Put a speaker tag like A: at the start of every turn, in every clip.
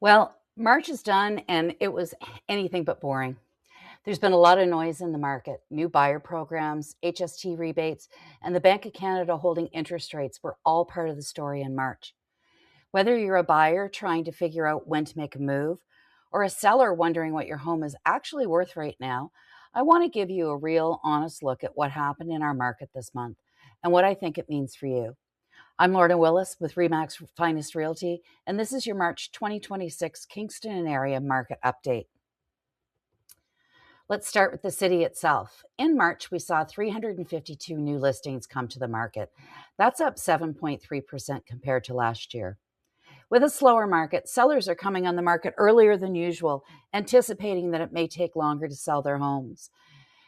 A: Well, March is done and it was anything but boring. There's been a lot of noise in the market. New buyer programs, HST rebates, and the Bank of Canada holding interest rates were all part of the story in March. Whether you're a buyer trying to figure out when to make a move or a seller wondering what your home is actually worth right now, I want to give you a real, honest look at what happened in our market this month and what I think it means for you. I'm Lorna Willis with Remax Finest Realty, and this is your March 2026 Kingston and area market update. Let's start with the city itself. In March, we saw 352 new listings come to the market. That's up 7.3% compared to last year. With a slower market, sellers are coming on the market earlier than usual, anticipating that it may take longer to sell their homes.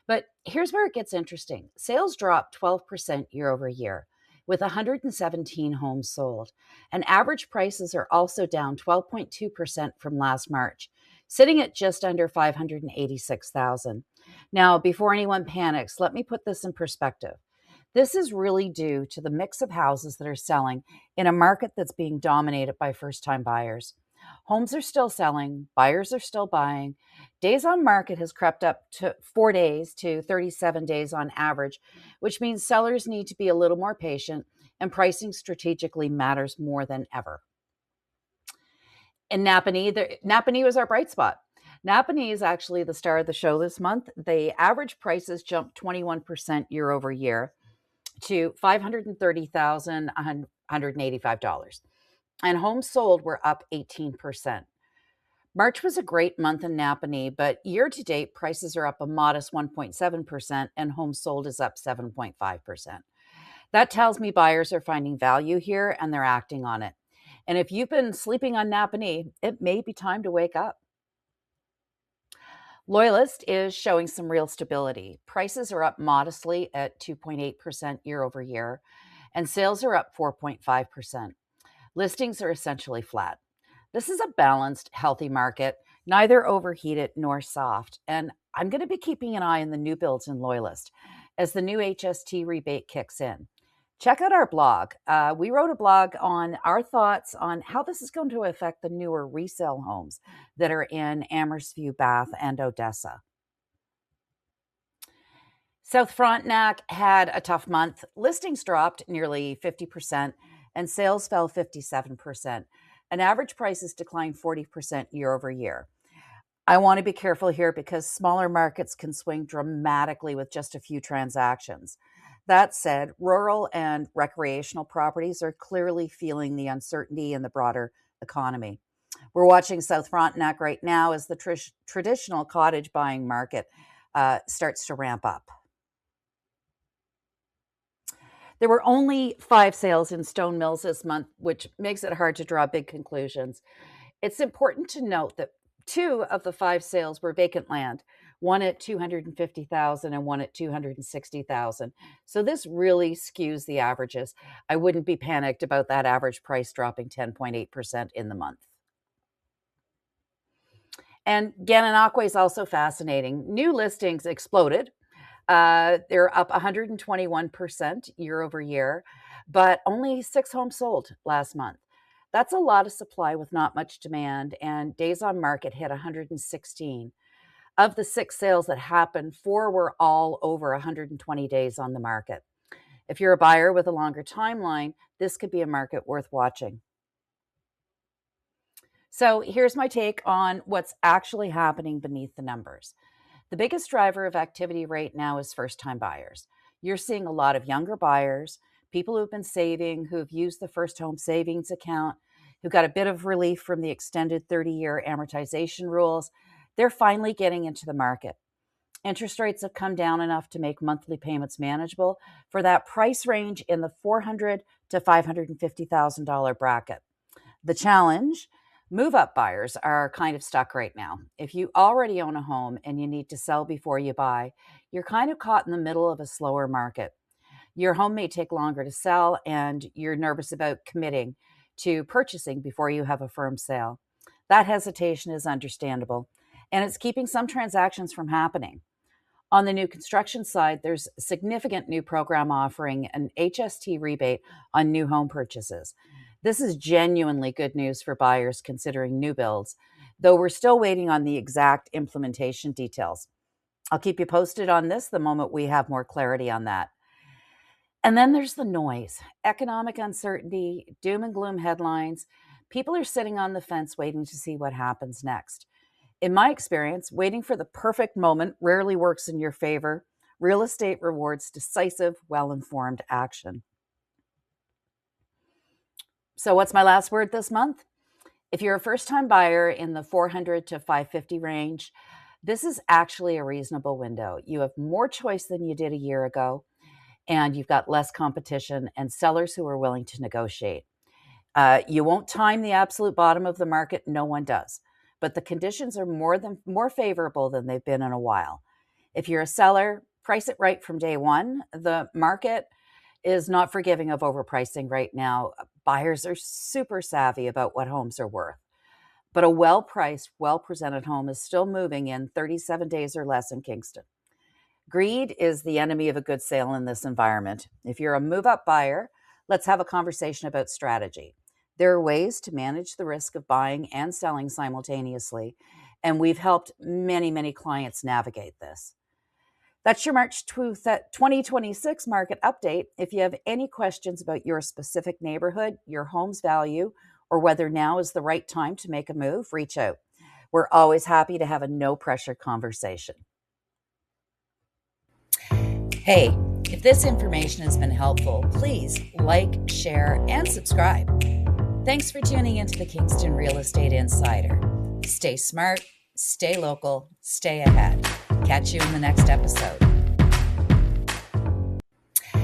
A: But here's where it gets interesting. Sales dropped 12% year over year, with 117 homes sold. And average prices are also down 12.2% from last March, sitting at just under 586,000. Now, before anyone panics, let me put this in perspective. This is really due to the mix of houses that are selling in a market that's being dominated by first-time buyers. Homes are still selling, buyers are still buying. Days on market has crept up to 4 days to 37 days on average, which means sellers need to be a little more patient and pricing strategically matters more than ever. In Napanee was our bright spot. Napanee is actually the star of the show this month. The average prices jumped 21% year over year to $530,185. And homes sold were up 18%. March was a great month in Napanee, but year to date, prices are up a modest 1.7%, and homes sold is up 7.5%. That tells me buyers are finding value here and they're acting on it. And if you've been sleeping on Napanee, it may be time to wake up. Loyalist is showing some real stability. Prices are up modestly at 2.8% year over year, and sales are up 4.5%. Listings are essentially flat. This is a balanced, healthy market, neither overheated nor soft. And I'm going to be keeping an eye on the new builds in Loyalist as the new HST rebate kicks in. Check out our blog. We wrote a blog on our thoughts on how this is going to affect the newer resale homes that are in Amherst-View, Bath, and Odessa. South Frontenac had a tough month. Listings dropped nearly 50%, and sales fell 57%. And average prices declined 40% year over year. I want to be careful here because smaller markets can swing dramatically with just a few transactions. That said, rural and recreational properties are clearly feeling the uncertainty in the broader economy. We're watching South Frontenac right now as the traditional cottage buying market starts to ramp up. There were only 5 sales in Stone Mills this month, which makes it hard to draw big conclusions. It's important to note that 2 of the 5 sales were vacant land, one at $250,000 and one at $260,000. So this really skews the averages. I wouldn't be panicked about that average price dropping 10.8% in the month. And Gananoque is also fascinating. New listings exploded. They're up 121% year over year, but only 6 homes sold last month. That's a lot of supply with not much demand, and days on market hit 116. Of the 6 sales that happened, 4 were all over 120 days on the market. If you're a buyer with a longer timeline, this could be a market worth watching. So here's my take on what's actually happening beneath the numbers. The biggest driver of activity right now is first-time buyers. You're seeing a lot of younger buyers, people who've been saving, who've used the first home savings account, who got a bit of relief from the extended 30-year amortization rules. They're finally getting into the market. Interest rates have come down enough to make monthly payments manageable for that price range in the $400,000 to $550,000 bracket. The challenge: move-up buyers are kind of stuck right now. If you already own a home and you need to sell before you buy, you're kind of caught in the middle of a slower market. Your home may take longer to sell, and you're nervous about committing to purchasing before you have a firm sale. That hesitation is understandable, and it's keeping some transactions from happening. On the new construction side, there's a significant new program offering an HST rebate on new home purchases. This is genuinely good news for buyers considering new builds, though we're still waiting on the exact implementation details. I'll keep you posted on this the moment we have more clarity on that. And then there's the noise, economic uncertainty, doom and gloom headlines. People are sitting on the fence waiting to see what happens next. In my experience, waiting for the perfect moment rarely works in your favor. Real estate rewards decisive, well-informed action. So what's my last word this month? If you're a first-time buyer in the 400 to 550 range, this is actually a reasonable window. You have more choice than you did a year ago, and you've got less competition and sellers who are willing to negotiate. You won't time the absolute bottom of the market. No one does. But the conditions are more favorable than they've been in a while. If you're a seller, price it right from day one. The market is not forgiving of overpricing right now. Buyers are super savvy about what homes are worth. But a well-priced, well-presented home is still moving in 37 days or less in Kingston. Greed is the enemy of a good sale in this environment. If you're a move-up buyer, let's have a conversation about strategy. There are ways to manage the risk of buying and selling simultaneously, and we've helped many, many clients navigate this. That's your March 2026 market update. If you have any questions about your specific neighborhood, your home's value, or whether now is the right time to make a move, reach out. We're always happy to have a no-pressure conversation. Hey, if this information has been helpful, please like, share, and subscribe. Thanks for tuning into the Kingston Real Estate Insider. Stay smart, stay local, stay ahead. Catch you in the next episode.